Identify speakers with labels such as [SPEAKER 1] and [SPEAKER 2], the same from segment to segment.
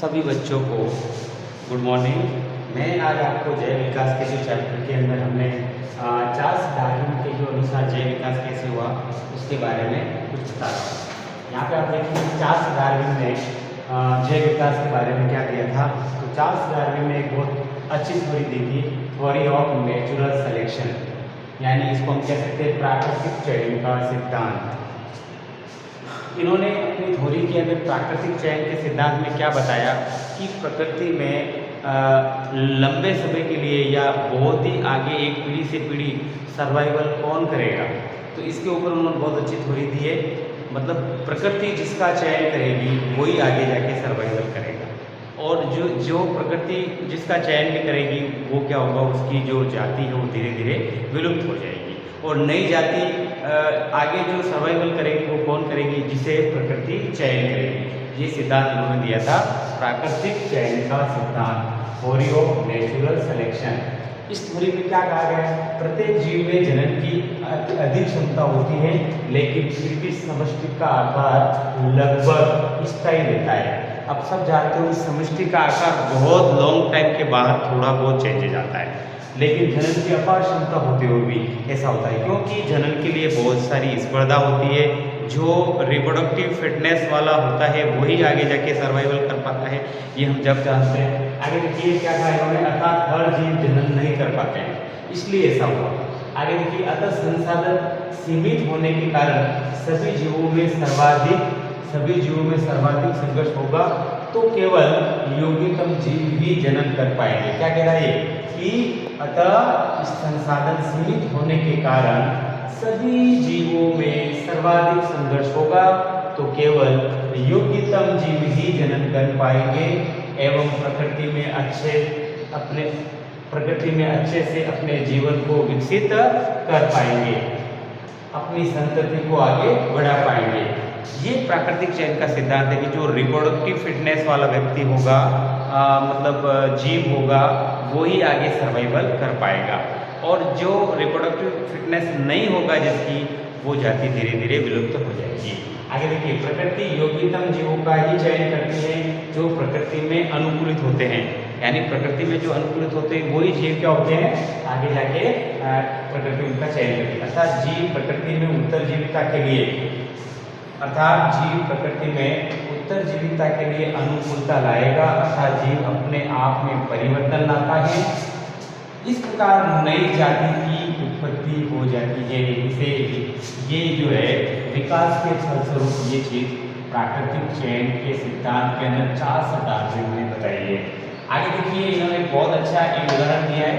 [SPEAKER 1] सभी बच्चों को गुड मॉर्निंग। मैं आज आपको जैव विकास के जो चैप्टर के अंदर हमने चार्ल्स डार्विन के जो अनुसार जैव विकास कैसे हुआ उसके बारे में कुछ बता रहा हूँ। यहाँ पे आप देखिए चार्ल्स डार्विन ने जैव विकास के बारे में क्या दिया था। तो चार्ल्स डार्विन ने एक बहुत अच्छी थ्योरी दी थी, थ्योरी ऑफ नेचुरल सिलेक्शन, यानी इसको हम कह सकते हैं प्राकृतिक चयन का सिद्धांत। इन्होंने अपनी थ्योरी के अंदर प्राकृतिक चयन के सिद्धांत में क्या बताया कि प्रकृति में लंबे समय के लिए या बहुत ही आगे एक पीढ़ी से पीढ़ी सर्वाइवल कौन करेगा। तो इसके ऊपर उन्होंने बहुत अच्छी थ्योरी दी है। मतलब प्रकृति जिसका चयन करेगी वही आगे जाके सर्वाइवल करेगा, और जो प्रकृति जिसका चयन भी करेगी वो क्या होगा, उसकी जो जाति है वो धीरे धीरे विलुप्त हो जाएगी, और नई जाति आगे जो सर्वाइवल करेगी वो कौन करेगी, जिसे प्रकृति चयन करेगी। ये सिद्धांत इन्होंने दिया था, प्राकृतिक चयन का सिद्धांत, थ्योरी ऑफ नेचुरल सिलेक्शन। इस थ्योरी में क्या कहा गया है, प्रत्येक जीव में जनन की अधिक क्षमता होती है, लेकिन फिर भी समष्टि का आकार लगभग स्थायी रहता है। अब सब जानते हो समष्टि का आकार बहुत लॉन्ग टाइम के बाद थोड़ा बहुत चेंज आता है, लेकिन जनन की अपार क्षमता होते हुए भी ऐसा होता है, क्योंकि जनन के लिए बहुत सारी स्पर्धा होती है। जो रिप्रोडक्टिव फिटनेस वाला होता है वही आगे जाके सर्वाइवल कर पाता है, ये हम जब जानते हैं। आगे देखिए क्या कहा इन्होंने, अर्थात हर जीव जनन नहीं कर पाते हैं, इसलिए ऐसा हुआ। आगे देखिए, अतः संसाधन सीमित होने के कारण सभी जीवों में सर्वाधिक संघर्ष होगा, तो केवल योग्यतम जीव ही जनन कर पाएंगे। क्या कह रहा है कि अतः संसाधन सीमित होने के कारण सभी जीवों में सर्वाधिक संघर्ष होगा, तो केवल योग्यतम जीव ही जनन कर पाएंगे एवं प्रकृति में अच्छे से अपने जीवन को विकसित कर पाएंगे, अपनी संतति को आगे बढ़ा पाएंगे। ये प्राकृतिक चयन का सिद्धांत है कि जो रिप्रोडक्टिव फिटनेस वाला व्यक्ति होगा, मतलब जीव होगा, वो ही आगे सर्वाइवल कर पाएगा, और जो रिप्रोडक्टिव फिटनेस नहीं होगा जिसकी, वो जाति धीरे धीरे विलुप्त हो जाएगी। आगे देखिए, प्रकृति योग्यतम जीवों का ही चयन करती है जो प्रकृति में अनुकूलित होते हैं, यानी प्रकृति में जो अनुकूलित होते हैं वही जीव क्या होते हैं, आगे जाके प्रकृति उनका चयन करती है। अर्थात जीव प्रकृति में उत्तरजीविता के लिए अनुकूलता लाएगा, अर्थात जीव अपने आप में परिवर्तन लाता है। इस प्रकार नई जाति की उत्पत्ति हो जाती है। इसे ये जो है विकास के फलस्वरूप ये चीज प्राकृतिक चयन के सिद्धांत के अंदर चार्ल्स डार्विन ने बताई है। आगे देखिए, इन्होंने बहुत अच्छा एक उदाहरण दिया है,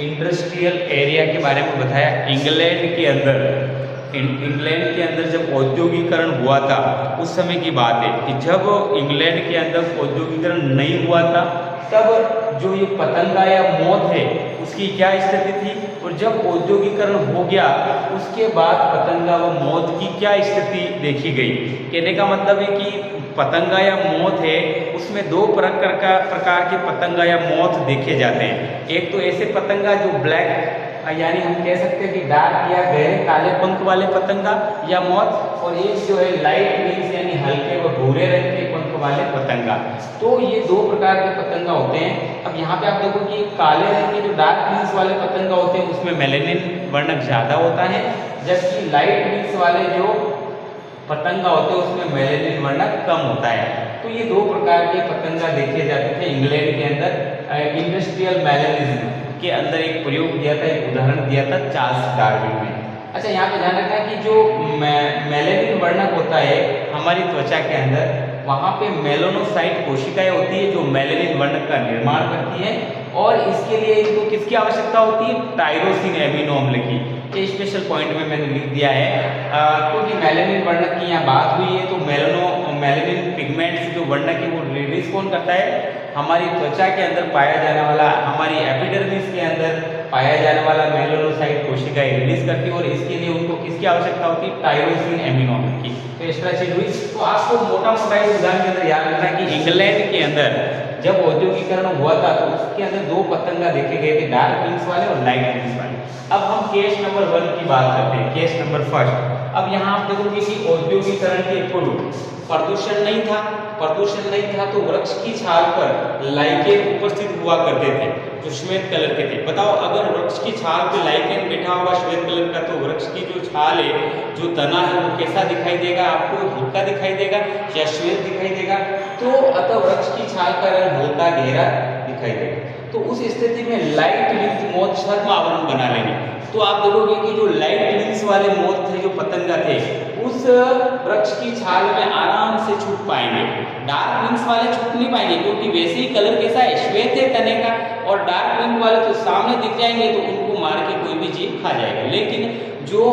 [SPEAKER 1] इंडस्ट्रियल एरिया के बारे में बताया। इंग्लैंड के अंदर जब औद्योगिकरण हुआ था, उस समय की बात है कि जब इंग्लैंड के अंदर औद्योगिकरण नहीं हुआ था, तब जो ये पतंगा या मौत है उसकी क्या स्थिति थी, और जब औद्योगिकरण हो गया उसके बाद पतंगा व मौत की क्या स्थिति देखी गई। कहने का मतलब है कि पतंगा या मौत है उसमें दो प्रकार के पतंगा या मौत देखे जाते हैं। एक तो ऐसे पतंगा जो ब्लैक, यानी हम कह सकते हैं कि डार्क या गहरे काले पंख वाले पतंगा या मौत, और एक जो है लाइट विंग्स यानी हल्के व भूरे रंग के पंख वाले पतंगा। तो ये दो प्रकार के पतंगा होते हैं। अब यहाँ पे आप देखो कि काले रंग के जो डार्क विंग्स वाले पतंगा होते हैं उसमें मेलेनिन वर्णक ज़्यादा होता है, जबकि लाइट विंग्स वाले जो पतंगा होते हैं उसमें मेलेनिन वर्णक कम होता है। तो ये दो प्रकार के पतंगा देखे जाते थे इंग्लैंड के अंदर। इंडस्ट्रियल मैलेनिज्म के अंदर एक प्रयोग दिया था, एक उदाहरण दिया था चार्ल्स डार्विन ने। अच्छा, यहाँ पे ध्यान रखना कि जो मेलेनिन वर्णक होता है हमारी त्वचा के अंदर, वहाँ पे मेलानोसाइट कोशिकाएं होती है जो मेलेनिन वर्णक का निर्माण करती है, और इसके लिए इनको किसकी आवश्यकता होती है, टायरोसिन एमिनो अम्ल की। ये स्पेशल पॉइंट में मैंने लिख दिया है, क्योंकि मेलेनिन वर्णक की यहाँ बात हुई है, तो मेलेनिन पिगमेंट्स जो वर्णक है वो रिलीज कौन करता है, हमारी त्वचा के अंदर पाया जाने वाला, हमारी एपिडर्मिस के अंदर पाया जाने वाला मेलानोसाइट कोशिकाएं रिलीज करती है, और इसके लिए उनको किसकी आवश्यकता होती है, टायरोसिन एमिनो अम्ल की। तो एक्स्ट्रा चीज हुई। तो आपको मोटा मोटा इस उदाहरण के अंदर याद रखना कि इंग्लैंड के अंदर जब औद्योगिकरण हुआ था तो उसके अंदर दो पतंगा देखे गए थे, डार्क विंग्स वाले और लाइट विंग्स वाले। अब हम केस नंबर 1 की बात करते हैं, केस नंबर 1। अब यहाँ आप देखोगे कि औद्योगिकरण के पूर्व प्रदूषण नहीं था, प्रदूषण नहीं था तो वृक्ष की छाल पर लाइकेन उपस्थित हुआ करते थे जो श्वेत कलर के थे। बताओ अगर वृक्ष की छाल पे लाइकेन बैठा होगा श्वेत कलर का तो वृक्ष की जो छाल है, जो तना है, वो कैसा दिखाई देगा आपको? हल्का दिखाई देगा या श्वेत दिखाई देगा? तो अतः वृक्ष की छाल का रंग हल्का गहरा दिखाई देगा। तो उस स्थिति में लाइट विंग्स मोथ छद्म आवरण बना लेंगे। तो आप देखोगे कि जो लाइट विंग्स वाले मोथ थे, जो पतंगा थे, उस वृक्ष की छाल में आराम से छुप पाएंगे। डार्क विंग्स वाले छुप नहीं पाएंगे क्योंकि वैसे ही कलर कैसा है, श्वेत है तने का, और डार्क विंग वाले तो सामने दिख जाएंगे तो उनको मार के कोई भी जीव खा जाएगा। लेकिन जो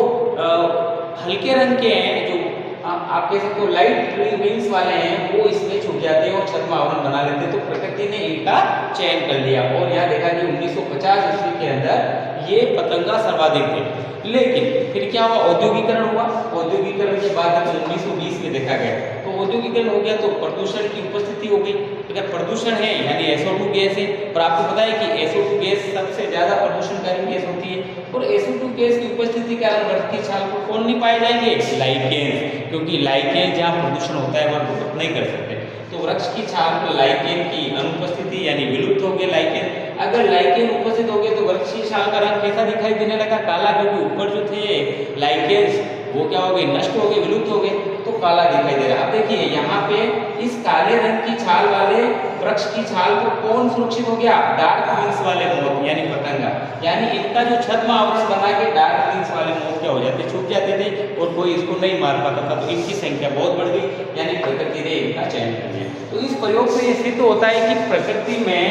[SPEAKER 1] हल्के रंग के हैं, जो आप कह सकते हो लाइट विंग्स वाले हैं, वो इसमें छुप जाते हैं और छद्म आवरण बना लेते हैं। तो प्रकृति ने इनका चयन कर लिया और यहाँ देखा कि 1950 ईस्वी के अंदर ये पतंगा सर्वाधिक थे। लेकिन फिर क्या हुआ? औद्योगिकरण हुआ। औद्योगिकरण के बाद 1920 में देखा गया तो औद्योगिकरण हो गया तो प्रदूषण की उपस्थिति हो गई। अगर प्रदूषण है यानी SO2 गैस है, और आपको पता है कि SO2 गैस सबसे ज्यादा प्रदूषणकारी गैस होती है, और SO2 गैस की उपस्थिति के कारण वृक्ष की छाल को कौन नहीं पाए जाएंगे? लाइकेन, क्योंकि लाइकेन जहाँ प्रदूषण होता है वह विलुप्त नहीं कर सकते। तो वृक्ष की छाल पर लाइकेन की अनुपस्थिति यानी विलुप्त हो गए लाइकेन। अगर लाइकेन उपस्थित हो गए तो वृक्ष की छाल का रंग कैसा दिखाई देने लगा? काला, क्योंकि ऊपर जो थे लाइकेन्स वो क्या हो गए? नष्ट हो गए, विलुप्त हो गए, तो काला दिखाई दे रहा है। अब देखिए यहाँ पे इस काले रंग की छाल वाले वृक्ष की छाल को कौन सुरक्षित हो गया? डार्क विंग्स वाले मोथ यानी पतंगा, यानी इनका जो छद्म आवरण बना के डार्क विंग्स वाले मोथ क्या हो जाते? छुप जाते थे और कोई इसको नहीं मार पाता था, तो इनकी संख्या बहुत बढ़ गई, यानी प्रकृति ने इनका चयन कर लिया। तो इस प्रयोग से ये सिद्ध होता है कि प्रकृति में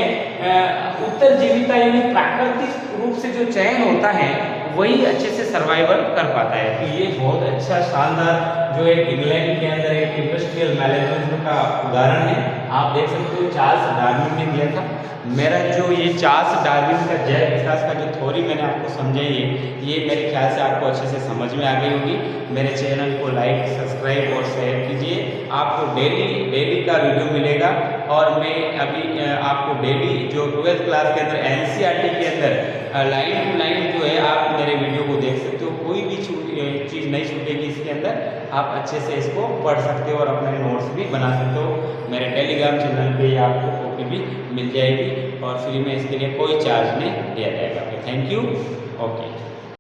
[SPEAKER 1] उत्तरजीविता यानी प्राकृतिक रूप से जो चयन होता है वही अच्छे से सर्वाइवल कर पाता है। तो ये बहुत अच्छा शानदार जो एक इंग्लैंड के अंदर एक इंडस्ट्रियल मैनेजमेंट का उदाहरण है। आप देख सकते हो चार्ल्स डार्विन ने दिया था। मेरा जो ये चार्ल्स डार्विन का जैव विकास का जो थ्योरी मैंने आपको समझाई है, ये मेरे ख्याल से आपको अच्छे से समझ में आ गई होगी। मेरे चैनल को लाइक, सब्सक्राइब और शेयर कीजिए। आपको डेली का वीडियो मिलेगा और मैं अभी आपको डेली जो 12th क्लास के अंदर NCERT के अंदर लाइन टू लाइन जो है आप मेरे वीडियो को देख सकते हो। कोई भी चीज़ नहीं छूटेगी इसके अंदर, आप अच्छे से इसको पढ़ सकते हो और अपने नोट्स भी बना सकते हो। मेरे टेलीग्राम चैनल पे आपको कॉपी भी मिल जाएगी और फ्री में इसके लिए कोई चार्ज नहीं दिया जाएगा। Thank you. ओके।